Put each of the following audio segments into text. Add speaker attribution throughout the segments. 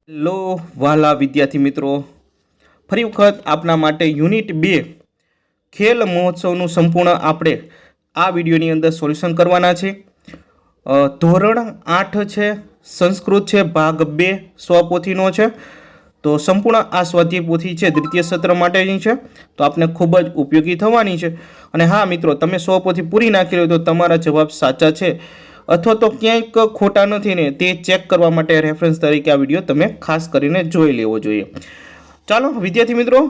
Speaker 1: Hello વાલા વિદ્યાર્થી મિત્રો, ફરી વખત આપના માટે યુનિટ 2 ખેલ મહોત્સવનું સંપૂર્ણ આપણે આ વિડીયોની અંદર સોલ્યુશન કરવાના છે. ધોરણ 8 છે, સંસ્કૃત છે, ભાગ 2 સ્વપોથીનો છે. તો સંપૂર્ણ આ સ્વાધ્યાય પોથી છે દ્વિતીય સત્ર માટેની છે, તો આપને ખૂબ જ ઉપયોગી થવાની છે. અને હા મિત્રો, તમે સ્વપોથી પૂરી નાખી લો તો તમારા જવાબ સાચા છે અથવા તો ક્યાંક ખોટા નથી ને તે ચેક કરવા માટે રેફરન્સ તરીકે આ વિડીયો તમે ખાસ કરીને જોઈ લેવો જોઈએ. ચાલો વિદ્યાર્થી મિત્રો,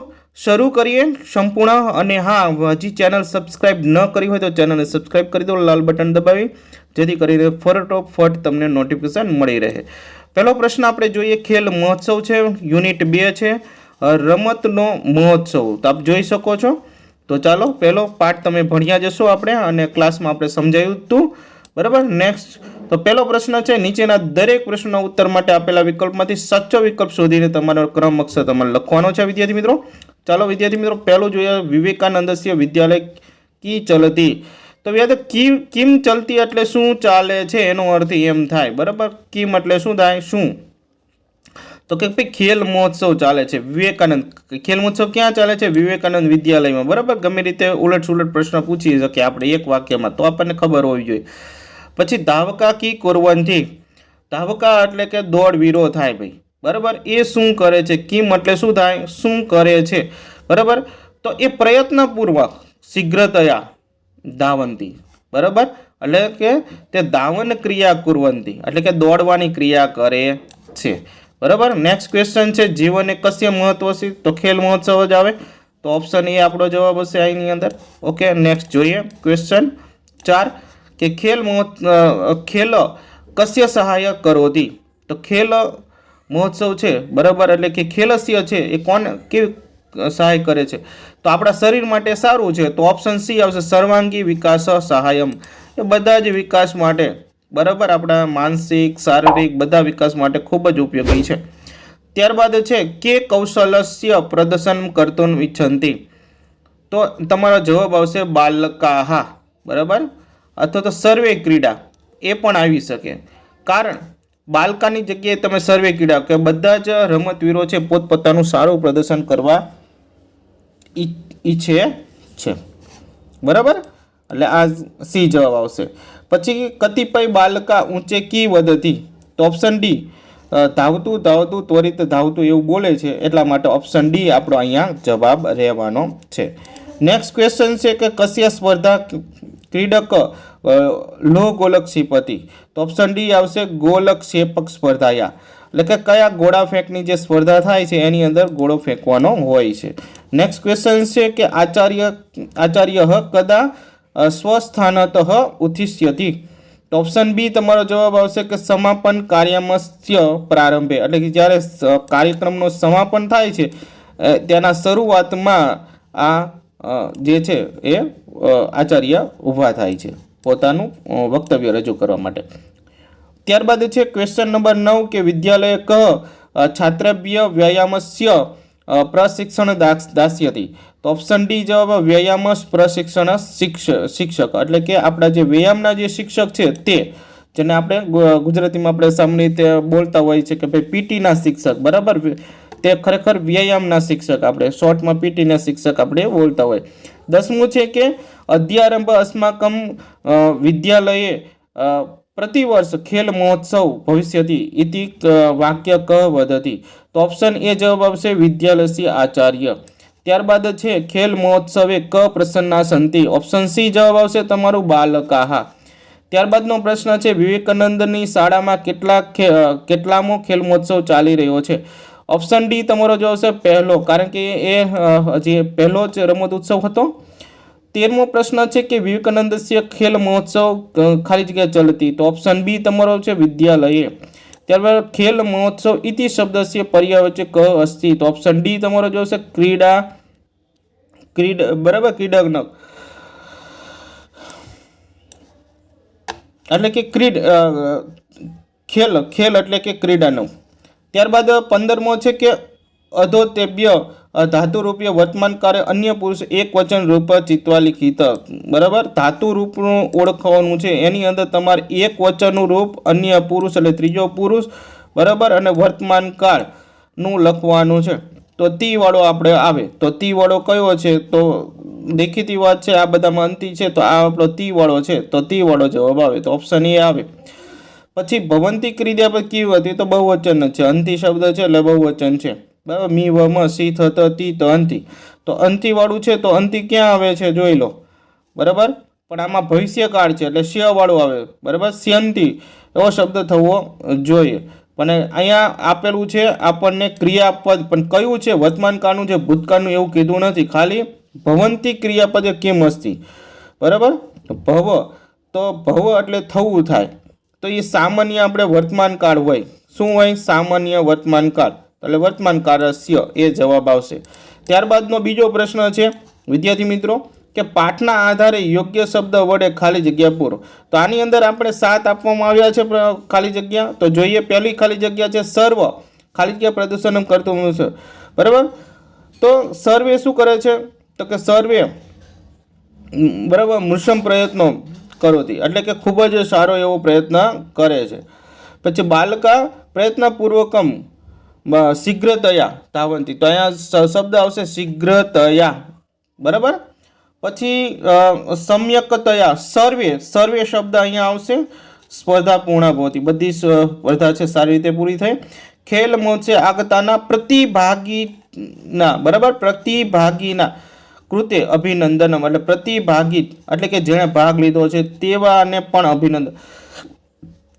Speaker 1: શરૂ કરીએ સંપૂર્ણ. અને હા, હજી ચેનલ સબસ્ક્રાઇબ ન કરી હોય તો ચેનલને સબસ્ક્રાઇબ કરી દો, લાલ બટન દબાવી, જેથી કરીને ફટાફટ તમને નોટિફિકેશન મળી રહે. પહેલો પ્રશ્ન આપણે જોઈએ, ખેલ મહોત્સવ છે, યુનિટ 2 છે, રમતનો મહોત્સવ. તો આપ જોઈ શકો છો. તો ચાલો પહેલો પાઠ તમે ભણ્યા જશો આપણે, અને ક્લાસમાં આપણે સમજાયું હતું, બરાબર. નેક્સ્ટ, તો પહેલો પ્રશ્ન છે, નીચેના દરેક પ્રશ્નના ઉત્તર માટે આપેલા વિકલ્પમાંથી સાચો વિકલ્પ શોધીને તમારો ક્રમ અક્ષર તમારે લખવાનો છે વિદ્યાર્થી મિત્રો. ચાલો વિદ્યાર્થી મિત્રો, પહેલું જોઈએ, વિવેકાનંદસ્ય વિદ્યાલય કી ચલતી. તો વિદ્યાર્થી, કિમ ચલતી એટલે શું ચાલે છે એનો અર્થ એમ થાય, બરાબર. કિમ એટલે શું થાય, શું. તો કે ભાઈ ખેલ મહોત્સવ ચાલે છે વિવેકાનંદ. ખેલ મહોત્સવ ક્યાં ચાલે છે? વિવેકાનંદ વિદ્યાલયમાં, બરાબર. ગમે રીતે ઉલટ સુલટ પ્રશ્ન પૂછી શકે આપણે એક વાક્યમાં, તો આપણને ખબર હોવી જોઈએ. પછી ધાવકા કી કુર્વંતી. ધાવકા એટલે કે દોડવીરો થાય ભાઈ, બરાબર. એ શું કરે છે? કિમ એટલે શું થાય, શું કરે છે, બરાબર. તો એ પ્રયત્નપૂર્વક શીઘ્રતયા ધાવંતી, બરાબર. એટલે કે તે ધાવન ક્રિયા કુર્વંતી એટલે કે દોડવાની ક્રિયા કરે છે, બરાબર. નેક્સ્ટ ક્વેશ્ચન છે, જીવન એ કસ્ય મહત્વ છે? તો ખેલ મહોત્સવ જ આવે, તો ઓપ્શન એ આપણો જવાબ હશે અહીંની અંદર. ઓકે, નેક્સ્ટ જોઈએ ક્વેશ્ચન 4 કે ખેલ કસ્ય સહાયક કરોતી. તો ખેલ મહોત્સવ છે, બરાબર, એટલે કે ખેલસ્ય છે એ કોણ કેવી સહાય કરે છે? તો આપણા શરીર માટે સારું છે, તો ઓપ્શન સી આવશે, સર્વાંગી વિકાસ સહાયમ. એ બધા જ વિકાસ માટે, બરાબર, આપણા માનસિક શારીરિક બધા વિકાસ માટે ખૂબ જ ઉપયોગી છે. ત્યારબાદ છે, કે કૌશલસ્ય પ્રદર્શન કર્તુમ ઇચ્છન્તિ. તો તમારો જવાબ આવશે બાલકાહા, બરાબર, અથવા તો સર્વે ક્રીડા એ પણ આવી શકે. કારણ બાલકાની જગ્યાએ તમે સર્વે ક્રીડા કે બધા જ રમતવીરો છે પોતપોતાનું સારું પ્રદર્શન કરવા ઈચ્છે છે, બરાબર. એટલે આ સી જવાબ આવશે. પછી કતિપય બાલકા ઊંચે કી વધતી. તો ઓપ્શન ડી, ધાવતું ધાવતું ત્વરિત ધાવતું એવું બોલે છે, એટલા માટે ઓપ્શન ડી આપણો અહીંયા જવાબ રહેવાનો છે. નેક્સ્ટ ક્વેશ્ચન છે કે કસ્ય સ્પર્ધા ક્રીડક લોહ ગોલક ક્ષેપતિ. તો ઓપ્શન ડી આવશે, ગોલક ક્ષેપક સ્પર્ધાયા. એટલે કે કયા ગોળા ફેંકની જે સ્પર્ધા થાય છે એની અંદર ગોળો ફેંકવાનો હોય છે. નેક્સ્ટ ક્વેશ્ચન છે કે આચાર્ય કદા સ્વસ્થાનત ઉત્થિષ્યતિ. તો ઓપ્શન બી તમારો જવાબ આવશે કે સમાપન કાર્યમસ્ય પ્રારંભે. એટલે કે જ્યારે કાર્યક્રમનો સમાપન થાય છે તેના શરૂઆતમાં આ જે છે એ આચાર્ય ઊભા થાય છે પોતાનું વક્તવ્ય રજૂ કરવા માટે. ત્યારબાદ છે ક્વેશ્ચન નંબર 9 કે વિદ્યાલય છાત્રભ્ય વ્યાયામસ્ય પ્રશિક્ષણ દાસ્યતિ. તો ઓપ્શન ડી જવાબ, વ્યાયામ પ્રશિક્ષણ શિક્ષક. એટલે કે આપણા જે વ્યાયામના જે શિક્ષક છે તે, જેને આપણે ગુજરાતીમાં આપણે સામાન્ય રીતે બોલતા હોય છે કે ભાઈ પીટીના શિક્ષક, બરાબર. તે ખરેખર વ્યાયામના શિક્ષક, આપણે શોર્ટમાં પીટીના શિક્ષક આપણે બોલતા હોય. 10મું છે કે અધ્યારંભ અસ્માકમ વિદ્યાલયે પ્રતિવર્ષ ખેલ મહોત્સવ ભવિષ્યતિ ઇતિ વાક્ય ક વદતી. તો ઓપ્શન એ જવાબ આવશે, વિદ્યાલયસ્ય આચાર્ય. ત્યારબાદ છે ખેલ મહોત્સવે ક પ્રસન્ના સંતિ. ઓપ્શન સી જવાબ આવશે તમારું, બાલકાહા. ત્યારબાદનો પ્રશ્ન છે, વિવેકાનંદની શાળામાં કેટલામો ખેલ મહોત્સવ ચાલી રહ્યો છે? ઓપ્શન ડી તમારો જવાબ છે પહેલો, કારણ કે એ હજી પહેલો જ રમત ઉત્સવ હતો. 13મો પ્રશ્ન છે કે વિવેકાનંદસ્ય ખેલ મહોત્સવ ખાલી જગ્યા ચલતી. તો ઓપ્શન બી તમારો છે વિદ્યાલયે. ત્યારબાદ ખેલ મહોત્સવ ઇતિ શબ્દસ્ય પર્યાયવાચક ક અસ્તિ. તો ઓપ્શન ડી તમારો જવાબ છે બરાબર, ક્રીડનક એટલે કે ખેલ એટલે કે ક્રીડાનક. ત્યારબાદ 15મો છે કે અધોતેભ્ય ધાતુરૂપીય વર્તમાન કાર્ય અન્ય પુરુષ એક વચન રૂપ ચિત્વા લિખિત. બરાબર, ધાતુ રૂપનું ઓળખવાનું છે, એની અંદર તમારે એક વચનનું રૂપ અન્ય પુરુષ એટલે ત્રીજો પુરુષ બરાબર, અને વર્તમાન કાળનું લખવાનું છે. તો તી વાળો આપણે આવે. તો તી વાળો કયો છે? તો દેખીતી વાત છે આ બધામાં અંતિ છે, તો આ આપણો તી વાળો છે, તો તી વાળો જવાબ આવે. તો ઓપ્શન એ આવે. પછી ભવંતી ક્રિયાપદ કેવી હતી? તો બહુવચન જ છે. અંતિ શબ્દ છે એટલે બહુવચન છે. બરાબર, મી વ મ સી થ ત તી તો અંતિ. તો અંતિ વાળું છે, તો અંતિ ક્યાં આવે છે જોઈ લો. બરાબર, પણ આમાં ભવિષ્યકાળ છે એટલે શ્ય વાળું આવે. બરાબર, સ્યંતિ એવો શબ્દ થવો જોઈએ. પણ અહીંયા આપેલું છે આપણને ક્રિયાપદ, પણ કયું છે? વર્તમાન કાળનું છે, ભૂતકાળનું એવું કીધું નથી. ખાલી ભવંતી ક્રિયાપદ કેમ અસ્તિ. બરાબર, ભવ, તો ભવ એટલે થવું થાય. તો એ સામાન્ય આપણે વર્તમાન કાળ હોય. શું હોય? સામાન્ય વર્તમાન કાળ, એટલે વર્તમાન કાળસ્ય એ જવાબ આવશે. ત્યારબાદનો બીજો પ્રશ્ન છે વિદ્યાર્થી મિત્રો કે પાઠના આધારે યોગ્ય શબ્દ વડે ખાલી જગ્યા પૂરો. તો આની અંદર આપણે 7 આપવામાં આવ્યા છે ખાલી જગ્યા. તો જોઈએ, પહેલી ખાલી જગ્યા છે સર્વ, ખાલી જગ્યા પ્રદૂષણ કરતું છે. બરાબર, તો સર્વે શું કરે છે? તો કે સર્વે બરાબર મૃષમ પ્રયત્નો કરોતી, એટલે કે ખૂબ જ સારો એવો પ્રયત્ન કરે છે. પછી બાલકા પ્રયત્નપૂર્વકમ શીઘ્રતયા ધાવંતી, તો અહીંયા શબ્દ આવશે શીઘ્રતયા. બરાબર, પછી સમ્યકતયા સર્વે, સર્વે શબ્દ અહીંયા આવશે. સ્પર્ધા પૂર્ણ ભવતી, બધી સ્પર્ધા છે સારી રીતે પૂરી થઈ. ખેલ મોચે આગતાના પ્રતિભાગીના, બરાબર, પ્રતિભાગીના કૃતે અભિનંદનમ, એટલે પ્રતિભાગી એટલે કે જેણે ભાગ લીધો છે તેવાને પણ અભિનંદન.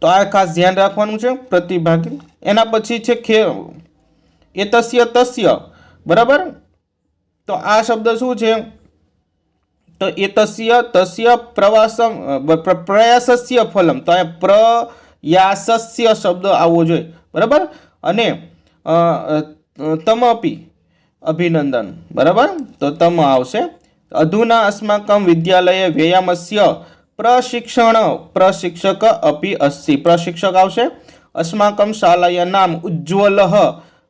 Speaker 1: તો આ ખાસ ધ્યાન રાખવાનું છે, પ્રતિભાગી. એના પછી છે એતસ્ય તસ્ય. બરાબર, તો આ શબ્દ શું છે? તો એતસ્ય તસ્ય પ્રવાસમ પ્રયાસસ્ય ફલમ, તો અહીંયા પ્રયાસસ્ય શબ્દ આવવો જોઈએ. બરાબર, અને તમપી અભિનંદન. બરાબર, તો તમ આવશે. અધુના અસ્માકમ વિદ્યાલયે વ્યાયામસ્ય પ્રશિક્ષક અપી અસ્તિ, પ્રશિક્ષક આવશે. અસ્માકમ શાલાય નામ ઉજ્જવલ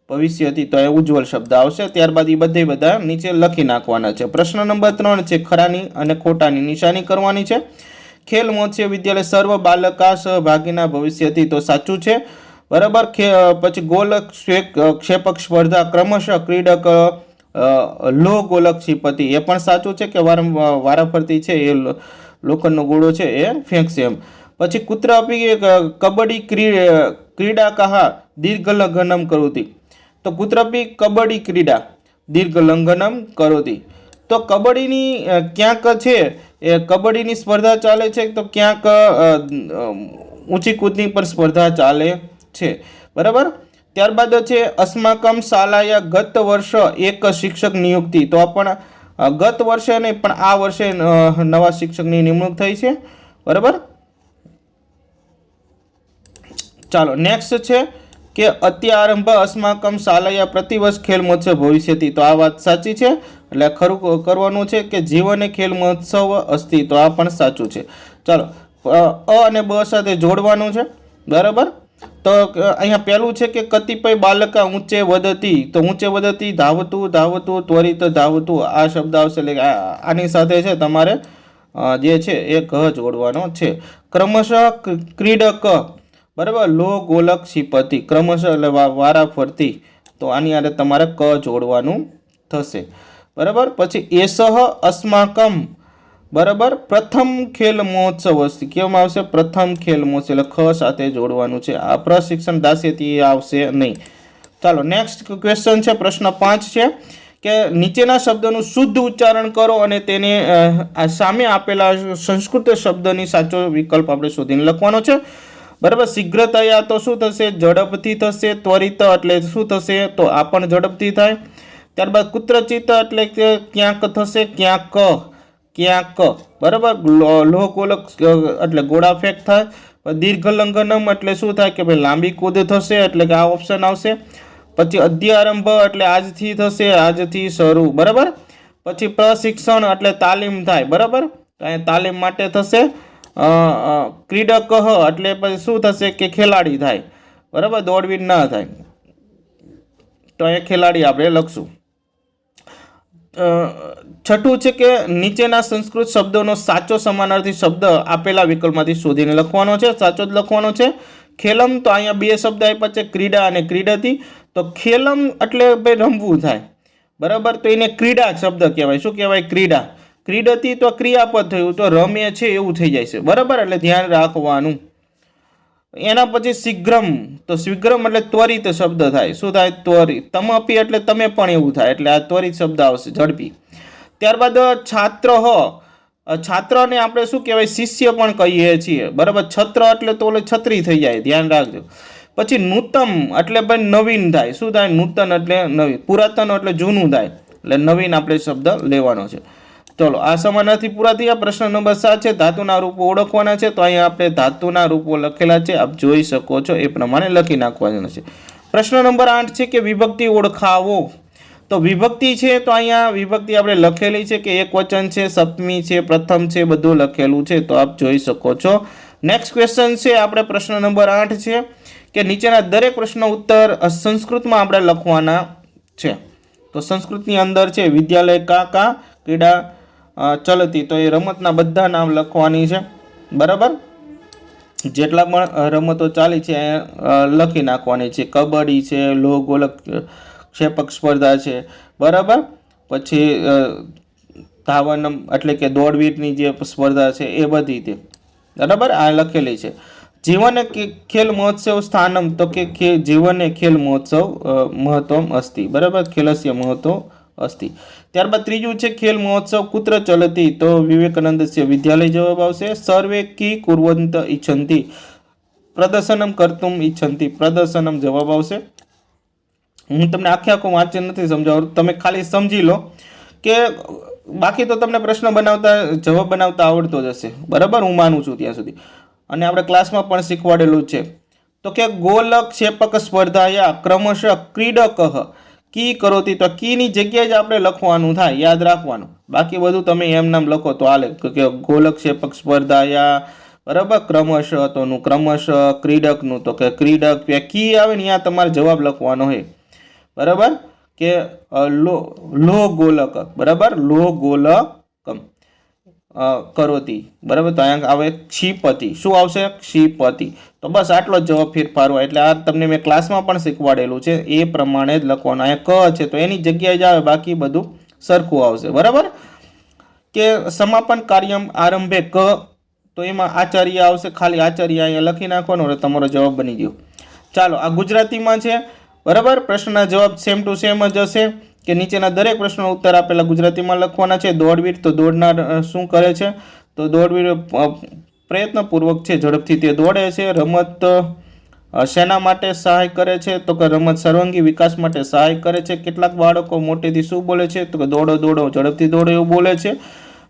Speaker 1: ભવિષ્યથી, તો એ ઉજ્જવલ શબ્દ આવશે. ત્યારબાદ એ બધા નીચે લખી નાખવાના છે. પ્રશ્ન નંબર 3 છે ખરાની અને ખોટાની નિશાની કરવાની છે. ખેલ મહોત્સવ વિદ્યાલય સર્વ બાલકા સહભાગીના ભવિષ્યથી, તો સાચું છે. બરાબર, પછી ગોલક ક્ષેપક સ્પર્ધા ક્રમશઃ ક્રીડક લો ગોલક ક્ષિપતિ, એ પણ સાચું છે કે વારાફરતી છે એ લોખંડનો ગોળો છે એ ફેંકશે એમ. પછી કુત્ર આપી કબડ્ડી ક્રીડા દીર્ઘલંઘનમ કરોતી, તો કુત્રપી કબડ્ડી ક્રીડા દીર્ઘલંઘનમ કરોતી. તો કબડ્ડીની ક્યાંક છે એ કબડ્ડીની સ્પર્ધા ચાલે છે, તો ક્યાંક ઊંચી કૂદની પર સ્પર્ધા ચાલે છે. બરાબર, ત્યારબાદ છે અસ્માકમ શાલાયા ગત વર્ષ એક શિક્ષક નિયુક્તિ, તો પણ ગત વર્ષે નહીં પણ આ વર્ષે નવા શિક્ષકની નિમણૂક થઈ છે. બરાબર, ચાલો નેક્સ્ટ છે કે અત્યારંભ અસ્માકમ શાલાયા પ્રતિવર્ષ ખેલ મહોત્સવ ભવિષ્યથી, તો આ વાત સાચી છે. એટલે ખરું કરવાનું છે કે જીવને ખેલ મહોત્સવ અસ્તિ, તો આ પણ સાચું છે. ચાલો અ અને બ સાથે જોડવાનું છે. બરાબર, તો અહીંયા પહેલું છે કે કતિપય બાલકા ઊંચે વધતી, તો ઊંચે વધતી ધાવતું ધાવતું ત્વરિત ધાવતું, આ શબ્દ આવશે. એટલે આની સાથે છે તમારે જે છે એ ક જોડવાનો છે. ક્રમશઃ ક્રીડક, બરાબર, લો ગોલક ક્ષિપતિ, ક્રમશઃ એટલે વારા ફરતી, તો આની આરે તમારે ક જોડવાનું થશે. બરાબર, પછી એસહ અસ્માકમ, બરાબર, પ્રથમ ખેલ મહોત્સવ અસ્તિ, કેમ આવશે? પ્રથમ ખેલ મહોત્સવ, એટલે ખ સાથે જોડવાનું છે. આ પ્રશિક્ષણ દાસ્યથી આવશે નહીં. ચાલો નેક્સ્ટ ક્વેશ્ચન છે, પ્રશ્ન 5 છે કે નીચેના શબ્દનું શુદ્ધ ઉચ્ચારણ કરો અને તેને સામે આપેલા સંસ્કૃત શબ્દની સાચો વિકલ્પ આપણે શોધીને લખવાનો છે. બરાબર, શીઘ્રતયા તો શું થશે? ઝડપથી થશે. ત્વરિત એટલે શું થશે? તો આ પણ ઝડપથી થાય. ત્યારબાદ કુત્રચિત એટલે કે ક્યાંક થશે, ક્યાંક. બરાબર, લોહ ગોલક એટલે ગોળા ફેંક થાય. દીર્ઘલંઘનમ એટલે શું થાય કે ભાઈ લાંબી કૂદ થશે, એટલે કે આ ઓપ્શન આવશે. પછી અધ્યારંભ એટલે આજથી થશે, આજથી શરૂ. બરાબર, પછી પ્રશિક્ષણ એટલે તાલીમ થાય. બરાબર, અહીંયા તાલીમ માટે થશે. ક્રીડક એટલે પછી શું થશે કે ખેલાડી થાય. બરાબર, દોડવીર ના થાય, તો અહીંયા ખેલાડી આપણે લખશું. છઠ્ઠું છે કે નીચેના સંસ્કૃત શબ્દોનો સાચો સમાનાર્થી શબ્દ આપેલા વિકલ્પમાંથી શોધીને લખવાનો છે. સાચો જ લખવાનો છે. ખેલમ તો અહીંયા બે શબ્દ આપ્યા છે, ક્રીડા અને ક્રીડતી. તો ખેલમ એટલે ભાઈ રમવું થાય, બરાબર, તો એને ક્રીડા શબ્દ કહેવાય. શું કહેવાય? ક્રીડા. ક્રીડતી તો ક્રિયાપદ થયું, તો રમે છે એવું થઈ જાય છે, બરાબર, એટલે ધ્યાન રાખવાનું. એના પછી શીઘ્રમ, તો શીઘ્રમ એટલે ત્વરિત શબ્દ થાય. શું થાય? ત્વરિત. તમપી એટલે તમે પણ એવું થાય, એટલે આ ત્વરિત શબ્દ આવશે, ઝડપી. ત્યારબાદ છાત્ર. છાત્રને આપણે શું કહેવાય? શિષ્ય પણ કહીએ છીએ, બરાબર. છત્ર એટલે તો ઓલે છત્રી થઈ જાય, ધ્યાન રાખજો. પછી નૂતમ એટલે ભાઈ નવીન થાય. શું થાય? નૂતન એટલે નવીન. પુરાતન એટલે જૂનું થાય, એટલે નવીન આપણે શબ્દ લેવાનો છે. ચલો, આ સમાનાર્થી પૂરા થયા. પ્રશ્ન નંબર 7 છે, ધાતુના રૂપો ઓળખવાના છે. તો અહીંયા આપણે ધાતુના રૂપો લખેલા છે, આપ જોઈ શકો છો, એ પ્રમાણે લખી નાખવાના છે. પ્રશ્ન નંબર 8 છે કે વિભક્તિ ઓળખાવો. તો વિભક્તિ છે, તો અહીંયા વિભક્તિ આપણે લખેલી છે કે એક વચન છે, સપ્તમી છે, પ્રથમ છે, બધું લખેલું છે, તો આપ જોઈ શકો છો. નેક્સ્ટ ક્વેશ્ચન છે આપણે પ્રશ્ન નંબર 8 છે કે નીચેના દરેક પ્રશ્નનો ઉત્તર સંસ્કૃતમાં આપણે લખવાના છે. તો સંસ્કૃતની અંદર છે વિદ્યાલય કા ક્રીડા ચલતી, તો એ રમતના બધા નામ લખવાની છે, બરાબર. જેટલા પણ રમતો ચાલી છે લખી નાખવાની છે. કબડ્ડી છે, લોહ ગોલક ક્ષેપક સ્પર્ધા છે, બરાબર. પછી ધાવનમ એટલે કે દોડવીરની જે સ્પર્ધા છે એ બધી તે, બરાબર, આ લખેલી છે. જીવન ખેલ મહોત્સવ સ્થાનમ, તો કે જીવને ખેલ મહોત્સવ મહત્વમ અસ્તિ, બરાબર, ખેલસ્ય મહત્વ અસ્તિ. ત્યારબાદ ત્રીજું છે ખેલ મહોત્સવ કુત્ર ચલતી, તો વિવેકાનંદ વિદ્યાલય જવાબ આવશે. સર્વે કી કુર્વંત ઈચ્છંતી, પ્રદર્શનમ કર્તુમ ઈચ્છંતી, પ્રદર્શનમ જવાબ આવશે. હું તમને આખું વાંચન નથી સમજાવું, તમે ખાલી સમજી લો કે બાકી તો તમને પ્રશ્ન બનાવતા જવાબ બનાવતા આવડતો જ હશે, બરાબર, હું માનું છું ત્યાં સુધી. અને આપણે ક્લાસમાં પણ શીખવાડેલું છે. તો કે ગોલક ક્ષેપક સ્પર્ધાયા ક્રમશઃ ક્રીડક કી કરોતી, તો કીની જગ્યાએ જ આપણે લખવાનું થાય, યાદ રાખવાનું. બાકી બધું તમે એમ નામ લખો તો હાલે, કે ગોલક ક્ષેપક સ્પર્ધાયા, બરાબર, ક્રમશઃ તોનું ક્રમશઃ, ક્રીડકનું તો કે ક્રીડક, કી આવે ને ત્યાં તમારે જવાબ લખવાનો હોય, બરાબર. કે લો ગોલક, બરાબર, લો ગોલકમ કરોતી, બરાબર. તો અહીંયા આવે ક્ષિપતિ. શું આવશે? ક્ષિપતિ. તો બસ આટલો જ જવાબ ફેરફાર હોય, એટલે આ તમને મેં ક્લાસમાં પણ શીખવાડેલું છે, એ પ્રમાણે જ લખવાનું. અહીંયા ક છે તો એની જગ્યાએ જ આવે, બાકી બધું સરખું આવશે, બરાબર. કે સમાપન કાર્યમ આરંભે ક, તો એમાં આચાર્ય આવશે, ખાલી આચાર્ય અહીંયા લખી નાખવાનો એટલે તમારો જવાબ બની ગયો. ચાલો, આ ગુજરાતીમાં છે, બરાબર. પ્રશ્નના જવાબ સેમ ટુ સેમ જ હશે કે નીચેના દરેક પ્રશ્નનો ઉત્તર આપેલા ગુજરાતીમાં લખવાના છે. દોડવીર, તો દોડનાર શું કરે છે? તો દોડવીર પ્રયત્નપૂર્વક છે, ઝડપથી તે દોડે છે. રમત શેના માટે સહાય કરે છે? તો કે રમત સર્વાંગી વિકાસ માટે સહાય કરે છે. કેટલાક બાળકો મોટેથી શું બોલે છે? તો કે દોડો દોડો, ઝડપથી દોડો એવું બોલે છે.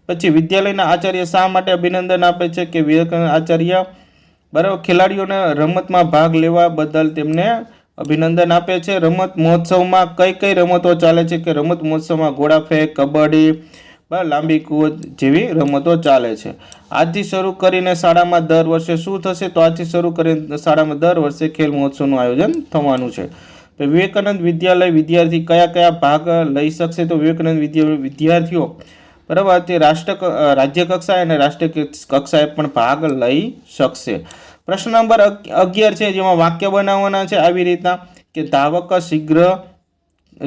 Speaker 1: પછી વિદ્યાલયના આચાર્ય શા માટે અભિનંદન આપે છે? કે વિવેકાનંદ આચાર્ય, બરાબર, ખેલાડીઓને રમતમાં ભાગ લેવા બદલ તેમને અભિનંદન આપે છે. રમત મહોત્સવમાં કઈ કઈ રમતો ચાલે છે? કે રમત મહોત્સવમાં ઘોડા ફેંક, કબડ્ડી, લાંબી કૂદ જેવી રમતો ચાલે છે. આજથી શરૂ કરીને શાળામાં દર વર્ષે શું થશે? તો આજથી શરૂ કરીને શાળામાં દર વર્ષે ખેલ મહોત્સવનું આયોજન થવાનું છે. વિવેકાનંદ વિદ્યાલય વિદ્યાર્થી કયા કયા ભાગ લઈ શકશે? તો વિવેકાનંદ વિદ્યાર્થીઓ, બરાબર, તે રાજ્ય કક્ષાએ અને રાષ્ટ્રીય કક્ષાએ પણ ભાગ લઈ શકશે. પ્રશ્ન નંબર 11 છે, જેમાં વાક્ય બનાવવાના છે આવી રીતના કે ધાવક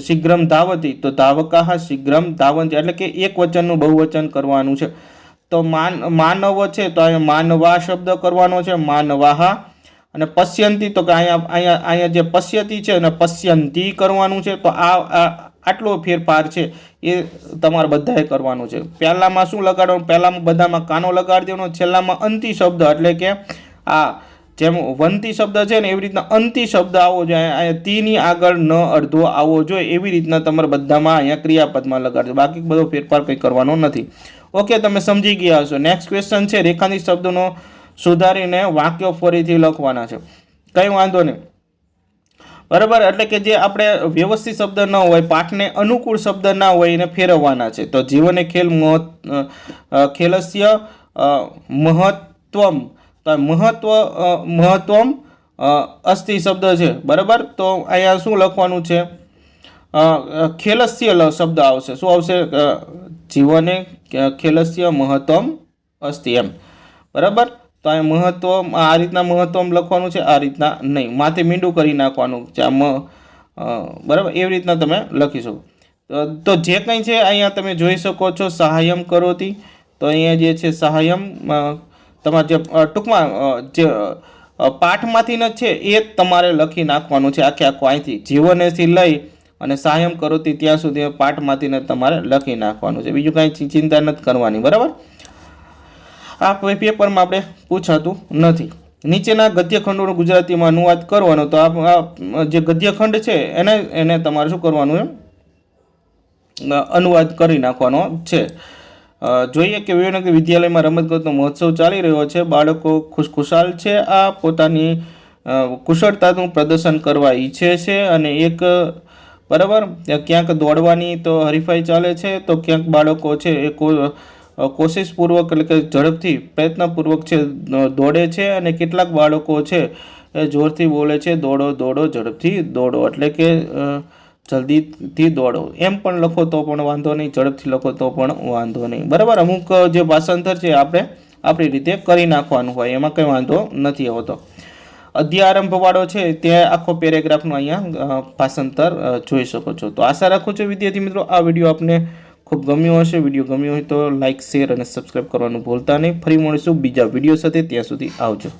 Speaker 1: શીઘ્રમ ધાવતી, તો ધાવકાહ શીઘ્રમ ધાવંતી, એટલે કે એક વચનનું બહુવચન કરવાનું છે. તો માનવ છે, તો અહીંયા માનવા શબ્દ કરવાનો છે, માનવાહ. અને પશ્યંતી, તો કે અહીંયા જે પશ્યતી છે અને પશ્યંતી કરવાનું છે. તો આટલો ફેરફાર છે એ તમારે બધાએ કરવાનું છે. પહેલામાં શું લગાડવાનું? પહેલામાં બધામાં કાનો લગાડી દેવાનો, છેલ્લામાં અંતિ શબ્દ, એટલે કે આ જેમ વંતી શબ્દ છે ને એવી રીતના અંતિ શબ્દ આવવો જોઈએ. અહીંયા તીની આગળ ન અડધો આવવો જોઈએ, એવી રીતના તમારે બધામાં અહીંયા ક્રિયાપદમાં લગાડજો. બાકી બધો ફેરફાર કંઈ કરવાનો નથી. ઓકે, તમે સમજી ગયા હશો. નેક્સ્ટ ક્વેશ્ચન છે, રેખાંકિત શબ્દોનો સુધારીને વાક્યો ફરીથી લખવાના છે. કંઈ વાંધો નહીં, બરાબર. એટલે કે જે આપણે વ્યવસ્થિત શબ્દ ન હોય, પાઠને અનુકૂળ શબ્દ ના હોય, એને ફેરવવાના છે. તો જીવને ખેલસ્ય મહત્વમ, તો મહત્વમ અસ્તિ શબ્દ છે, બરાબર. તો અહીંયા શું લખવાનું છે? ખેલસ્ય શબ્દ આવશે. શું આવશે? જીવને ખેલસ્ય મહત્વમ અસ્તિ, એમ, બરાબર. તો આ મહત્વ આ રીતના મહત્વ લખવાનું છે, આ રીતના નહીં, માથે મીંડું કરી નાખવાનું છે બરાબર, એવી રીતના તમે લખી શકો. તો જે કંઈ છે અહીંયા તમે જોઈ શકો છો સહાયમ કરોતી. તો અહીંયા જે છે સહાયમ તમારે જે ટૂંકમાં જે પાઠમાંથી ન છે એ જ તમારે લખી નાખવાનું છે આખું અહીંથી જીવનેથી લઈ અને સહાયમ કરોતી ત્યાં સુધી પાઠમાંથી તમારે લખી નાખવાનું છે. બીજું કાંઈ ચિંતા નથી કરવાની, બરાબર. આ પેપરમાં આપણે પૂછાતું નથી. નીચેના ગદ્યખંડોનો ગુજરાતીમાં અનુવાદ કરવાનો. તો આ જે ગદ્યખંડ છે એને તમારે શું કરવાનું એમ અનુવાદ કરી નાખવાનો છે. જોઈએ કે વિવેકનગર વિદ્યાલયમાં રમતગમતનો મહોત્સવ ચાલી રહ્યો છે. બાળકો ખુશખુશાલ છે. આ પોતાની કુશળતાનું પ્રદર્શન કરવા ઈચ્છે છે અને એક બરાબર ક્યાંક દોડવાની તો હરીફાઈ ચાલે છે, તો ક્યાંક બાળકો છે એ કોશિશપૂર્વક એટલે કે ઝડપથી પ્રયત્નપૂર્વક છે દોડે છે અને કેટલાક બાળકો છે એ જોરથી બોલે છે દોડો દોડો ઝડપથી દોડો, એટલે કે જલ્દીથી દોડો. એમ પણ લખો તો પણ વાંધો નહીં, ઝડપથી લખો તો પણ વાંધો નહીં, બરાબર. અમુક જે ભાષાંતર છે આપણે આપણી રીતે કરી નાખવાનું હોય, એમાં કંઈ વાંધો નથી આવતો. અધ્યારંભવાળો છે ત્યાં આખો પેરેગ્રાફનું અહીંયા ભાષાંતર જોઈ શકો છો. તો આશા રાખું છું વિદ્યાર્થી મિત્રો આ વિડીયો આપને ખૂબ ગમ્યો હશે. વિડીયો ગમ્યો હોય તો લાઇક, શેર અને સબસ્ક્રાઈબ કરવાનું ભૂલતા નહીં. ફરી મળીશું બીજા વિડીયો સાથે, ત્યાં સુધી આવજો.